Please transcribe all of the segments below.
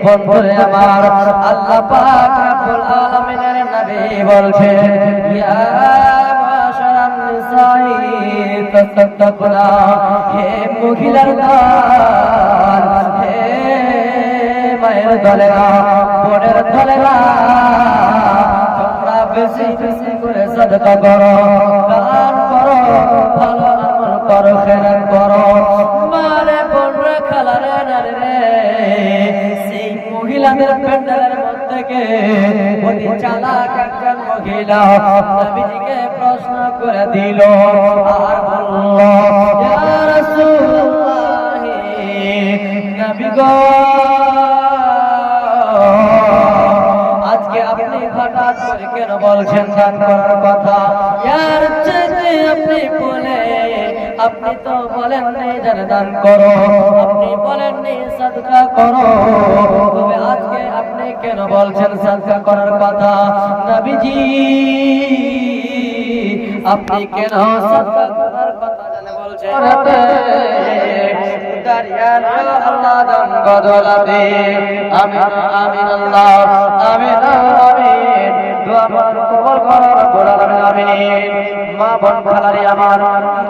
বন্ধুরে আমার আল্লাহ পাক রব্বুল আলামিনের নবী বলছেন ইয়া মাশারান নিসাই তাসাদদাকুনা, হে মহিলার দল, হে মায়ের দলেরা, বোনের দলেরা, তোমরা বেশি বেশি করে সাদকা করো, দান করো, ভালো আমল করো, খেরাত করো। মানে বোনরা খালারে নারে সেই মহিলাদের প্যান্ডেলের মধ্যে অতি চালাক একজন মহিলা নবীজিকে প্রশ্ন করে দিল আর বলল ইয়া রাসূলুল্লাহ, নবী গো, আজকে আপনি হঠাৎ করে কেন বলছেন দান করার কথা? ইয়ার চাইতে আপনি বলে, আপনি তো বলেন নেই যেন দান করো, আপনি বলেন নেই সাদকা করো, তবে আজকে আপনি কেন বলছেন সাদকা করার কথা? নবীজি আপনি কেন সাদকা করার কথা জানে বলছেন? দাঁড়িয়ান আল্লাহ দান বদলাতে আমিন আমিন আল্লাহ আমিন আমিন, দোয়া কবুল করো রব্বুল আলামিন। মা বোন খালারে আমার,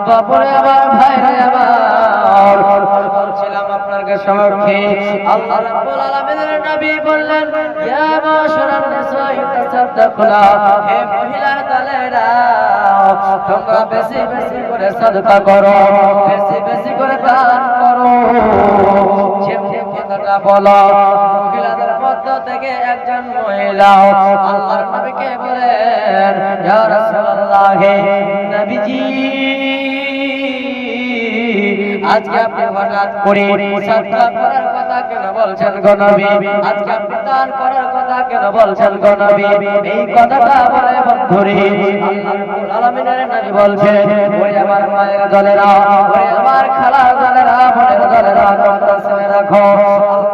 বাপরে আমার, ভাইরে আমার, বলছিলাম আপনাদের সম্মুখে আল্লাহ রাব্বুল আলামিনের নবী বললেন ইয়া মাশারান নিসাই তাসাদদাকুনা, হে মহিলার দলেরা, তোমরা বেশি বেশি করে সাদকা করো, বেশি বেশি করে দান করো। যে কথাটা বলো, মহিলাদের মধ্য থেকে একজন মহিলা আল্লাহর নবীকে বলেন ইয়া রাসূলুল্লাহ, নবীজি আজকে আপনি হঠাৎ করে সাদকা করার কথা কেন বলছেন গো নবী? আজকে আপনি দান করার কথা কেন বলছেন গো নবী? এই কথাটা বলে বন্ধুরে আল্লাহ রাব্বুল আলামিনের নবী বলছেন ওরে আমার মায়ের দলেরা, ওরে আমার খালার দলেরা, বোনের দলেরা, তোমরা শুনে রাখো,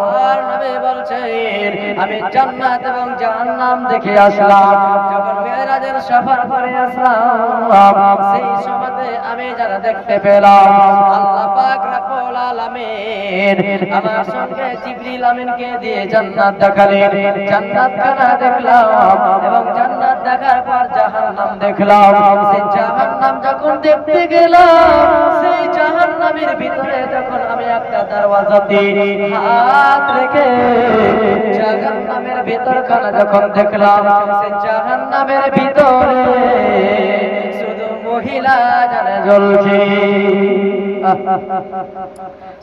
আল্লাহর নবী বলছেন আমি জান্নাত এবং জাহান্নাম দেখে আসলাম। যখন মেরাজের সফর করে আসলাম, সেই সময়তে আমি যারা দেখতে পেলাম আল্লাহ পাক রব্বুল আলামিন আমার সঙ্গে জিবরিল আমিনকে দিয়ে জান্নাত দেখালেন। জান্নাত খানা দেখলাম এবং জান্নাত দেখার পর জাহান্নাম দেখলাম। সেই জাহান্নাম যখন দেখতে গেলাম, সেই জাহান্নামের ভিতরে যখন আমি একটা দরওয়াজাতে হাত রেখে জাহান্নামের ভিতর খানা যখন দেখলাম, সেই জাহান্নামের ভিতরে শুধু মহিলা জানে জ্বলছে,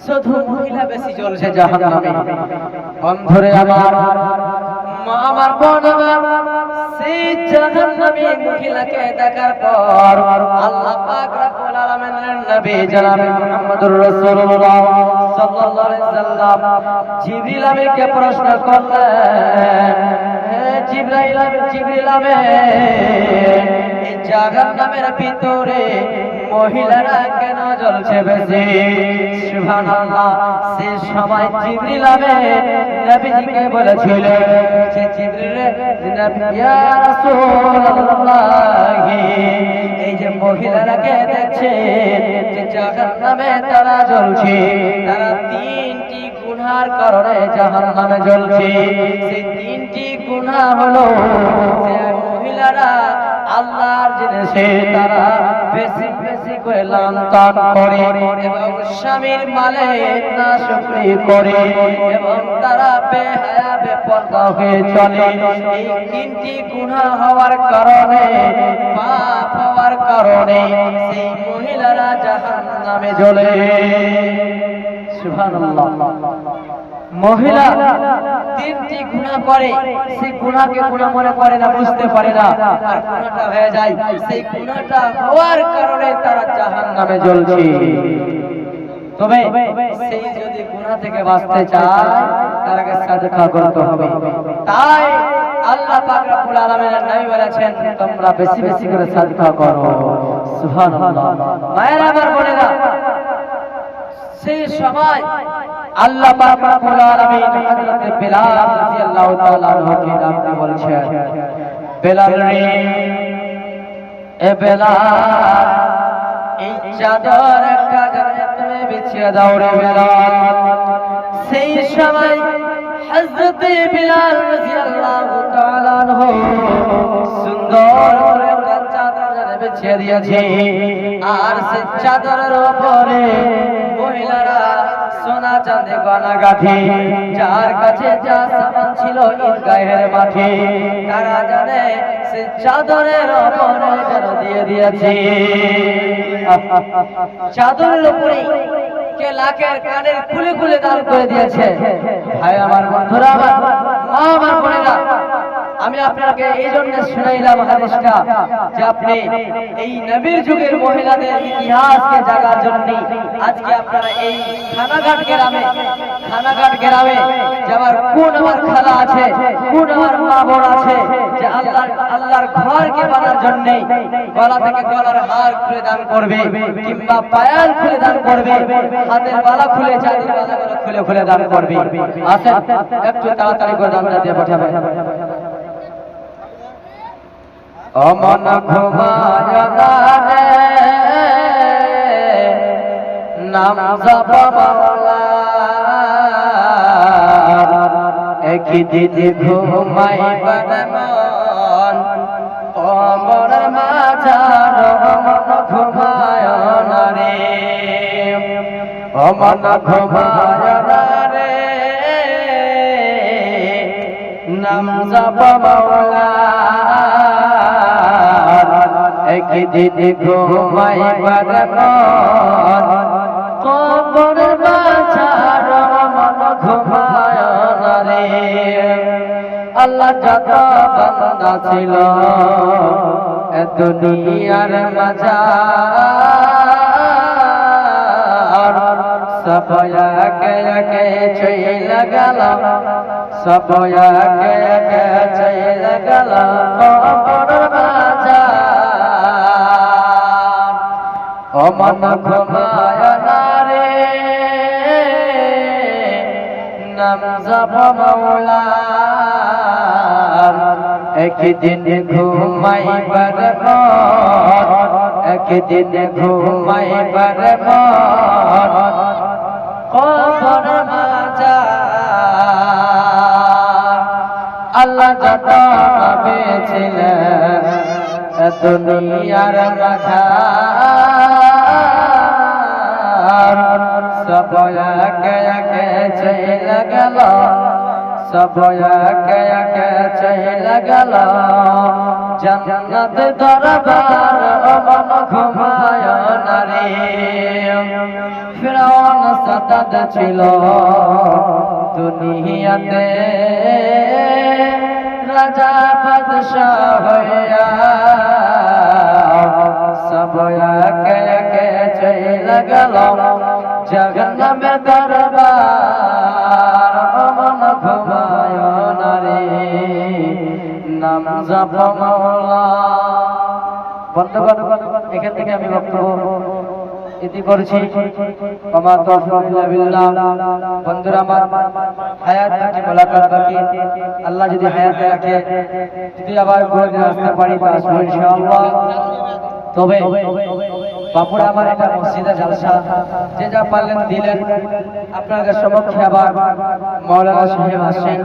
শুধু মহিলা বেশি জ্বলছে জাহান্নামে। বন্ধুরে আমার, মা আমার, বোন আমার, সেই জাহান্নামী মহিলাকে দেখার পর আল্লাহ পাক রব্বুল আলামিনের নবী জনাব মুহাম্মদুর রাসূলুল্লাহ সাল্লাল্লাহু আলাইহি সাল্লাম জিবরিল আমিনকে প্রশ্ন করলেন, হে জিবরাইল আমিন, জিবরিল আমিন, এই জাহান্নামের ভিতরে মহিলারা কেন জ্বলছে বেশি? সুবহানাল্লাহ। সেই সময় জিবরিল আমিন নবীজিকে বলেছিলেন যে জিবরিল, ইয়া রাসূলুল্লাহ, এই যে মহিলারাকে দেখছেন যে জাহান্নামে তারা জ্বলছে, তারা তিনটি গুনার কারণে জাহান্নামে জ্বলছে। সেই তিনটি গুনাহ হলো যে মহিলারা আল্লাহর জিনিসে তারা বেশি বেশি করে লাঞ্ছন করে এবং স্বামীর মালে নাশকরি করে এবং তারা বেহায়া বেপরদা হয়ে চলে। এই তিনটি গুনাহ হওয়ার কারণে, পাপ হওয়ার কারণে সেই মহিলারা জাহান্নামে জ্বলে। সুবহানাল্লাহ। মহিলা তিনটি গুনাহ করে, সেই গুনাহকে গুনাহ মনে করে না, বুঝতে পারে না, আর গুনাহটা হয়ে যায়। সেই গুনাহটা হওয়ার কারণে তারা জাহান্নামে জ্বলছে। তবে সেই যদি গুনাহ থেকে বাঁচতে চায় তাকে সাদকা করতে হবে। তাই আল্লাহ পাক রব্বুল আলামিনের নবী বলেছেন তোমরা বেশি বেশি করে সাদকা করো। সুবহানাল্লাহ। মায়েরা আমার, বোনেরা, সেই সময় আল্লাহ পাক রব্বুল আলামিন হযরত বিলাল রাদিয়াল্লাহু তাআলা আনহুকে ডাকতে বলছেন, বিলাল রে, এ বিলাল, এই চাদর একটা জানে তুমি বিছিয়ে বিছিয়ে দাও রে বেলাল। সেই সময় হযরত বিলাল রাদিয়াল্লাহু তাআলা আনহু সুন্দর করে একটা চাদর বিছিয়ে দিয়েছে, আর সেই চাদরের উপরে মহিলারা সোনা চাঁদে গয়না গাঁথে, যার কাছে যা সামান ছিল ঈদগাহের মাঠে, তারা জানে সে চাদরের উপরে যেন দিয়ে দিয়েছে। চাদরের উপরে কে লাখের কানের খুলে খুলে দান করে দিয়েছে। ভাই আমার, বন্ধুরা আমার, মা আমার বোনেরা, আমি আপনাকে এই জন্য শুনাইলাম হাদিসটা যে আপনি এই নবীর যুগের মহিলাদের ইতিহাসকে জাগার জন্য আজকে আপনারা এই খানাঘাট গ্রামে যে আমার কোন আমার খালা আছে, কোন আমার মা বোন আছে যে আল্লাহর ঘরকে বানার জন্য গলা থেকে গলার হার খুলে দান করবে, কিংবা পায়াল খুলে দান করবে, হাতের বালা খুলে, চাঁদের বালাগুলো খুলে খুলে দান করবে। আসেন একটু তাড়াতাড়ি করে দানটা দিয়ে পাঠাবেন। অমন ঘুমায় না রে নাম জপ মাওলার, একদিন ঘুমাইবার মন অমর মাঝার, অমন ঘুমায় না রে, অমন ঘুমায় না রে নাম জপ মাওলার, একদিন ঘুমাইবার মন কবর মাঝার, মন ঘুমায় না রে। আল্লাহ যত বান্দা ছিল এ দুনিয়ার মাঝার, সব একে একে চলে গেল, সব একে একে চলে গেল কবর মাঝার। ও মন ঘুমায় না রে নাম জপ মাওলার, একদিন ঘুমাইবার মন, একদিন ঘুমাইবার মন কবর মাঝার। আল্লাহ যত নবী ছিলেন দুনিয়ার মাঝার, সব একে একে চলে গেল, সব একে একে চলে গেল জান্নাত দরবার, মন ঘুমায় না রে। ফিরআউন সাদাত ছিল দুনিয়াতে, রাজা বাদশাহ হইয়া, সব একে একে চলে গেল জাহান্নামের দরবার, মন ঘুমায় না রে নাম জপ মাওলা। বন্ধুগণ, এখান থেকে আমি বক্তব্য ইতি করছি। ওমা তাওফীক ইল্লা বিল্লাহ। বন্ধুরা আমার, হায়াত বাকি, মোলাকাত বাকি। আল্লাহ যদি হায়াতে রাখে, যদি আবার কোনদিন আসতে পারি তো আসবো ইনশাআল্লাহ। তবে বাপুরা আমার এটা মসজিদে জলসা, যে যা পারলেন দিলেন। আপনাদের সমক্ষে আবার মাওলানা সাহেব আসেন,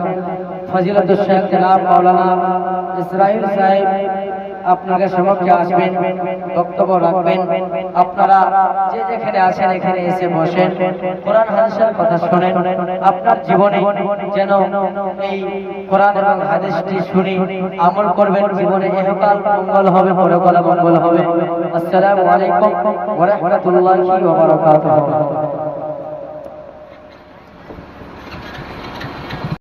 ফজিলতুল শেখ জনাব মাওলানা ইসরাইল সাহেব আপনাদের সমক্ষে আসবেন, বক্তব্য রাখবেন। আপনারা যে যেখানে আছেন এখানে এসে বসেন, কোরআন হাদিসের কথা শুনেন। আপনার জীবনে যেন এই কোরআন এবং হাদিসটি শুনে আমল করবেন, জীবনে ইহকাল মঙ্গল হবে, পরকাল মঙ্গল হবে। আসসালামু আলাইকুম ওয়া রাহমাতুল্লাহি ওয়া বারাকাতুহু।